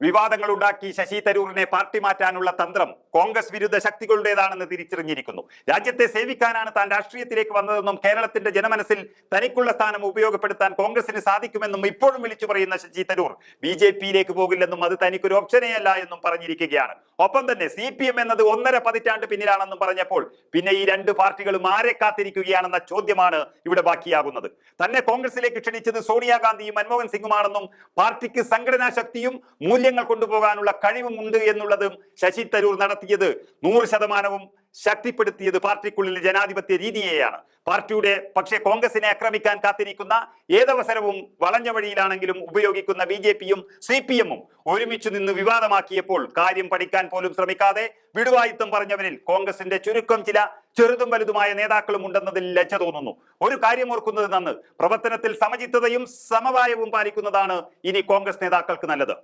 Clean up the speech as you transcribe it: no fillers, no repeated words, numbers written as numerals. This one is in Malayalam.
വിവാദങ്ങൾ ഉണ്ടാക്കി ശശി തരൂരിനെ പാർട്ടി മാറ്റാനുള്ള തന്ത്രം കോൺഗ്രസ് വിരുദ്ധ ശക്തികളുടേതാണെന്ന് തിരിച്ചറിഞ്ഞിരിക്കുന്നു. രാജ്യത്തെ സേവിക്കാനാണ് താൻ രാഷ്ട്രീയത്തിലേക്ക് വന്നതെന്നും കേരളത്തിന്റെ ജനമനസ്സിൽ തനിക്കുള്ള സ്ഥാനം ഉപയോഗപ്പെടുത്താൻ കോൺഗ്രസിന് സാധിക്കുമെന്നും ഇപ്പോഴും വിളിച്ചു പറയുന്ന ശശി തരൂർ ബിജെപിയിലേക്ക് പോകില്ലെന്നും അത് തനിക്കൊരു ഓപ്ഷനേയല്ല എന്നും പറഞ്ഞിരിക്കുകയാണ്. ഒപ്പം തന്നെ CPM എന്നത് 1.5 പതിറ്റാണ്ട് പിന്നിലാണെന്നും പറഞ്ഞപ്പോൾ പിന്നെ ഈ രണ്ട് പാർട്ടികളും ആരെ കാത്തിരിക്കുകയാണെന്ന ചോദ്യമാണ് ഇവിടെ ബാക്കിയാകുന്നത്. തന്നെ കോൺഗ്രസിലേക്ക് ക്ഷണിച്ചത് സോണിയാഗാന്ധിയും മൻമോഹൻ സിംഗുമാണെന്നും പാർട്ടിക്ക് സംഘടനാ ശക്തിയും മൂല്യങ്ങൾ കൊണ്ടുപോകാനുള്ള കഴിവുമുണ്ട് എന്നുള്ളതും ശശി തരൂർ നടത്തിയത് 100% ശക്തിപ്പെടുത്തിയത് പാർട്ടിക്കുള്ളിൽ ജനാധിപത്യ രീതിയെയാണ്. പാർട്ടിയുടെ പക്ഷേ കോൺഗ്രസിനെ ആക്രമിക്കാൻ കാത്തിരിക്കുന്ന ഏതവസരവും വളഞ്ഞ വഴിയിലാണെങ്കിലും ഉപയോഗിക്കുന്ന BJPയും CPMഉം ഒരുമിച്ച് നിന്ന് വിവാദമാക്കിയപ്പോൾ കാര്യം പഠിക്കാൻ പോലും ശ്രമിക്കാതെ വിടുവായുത്തം പറഞ്ഞവരിൽ കോൺഗ്രസിന്റെ ചുരുക്കം ചില ചെറുതും വലുതുമായ നേതാക്കളും ഉണ്ടെന്നതിൽ ലജ്ജ തോന്നുന്നു. ഒരു കാര്യം ഓർക്കുന്നത് നന്ന്, പ്രവർത്തനത്തിൽ സമചിത്തതയും സമവായവും പാലിക്കുന്നതാണ് ഇനി കോൺഗ്രസ് നേതാക്കൾക്ക് നല്ലത്.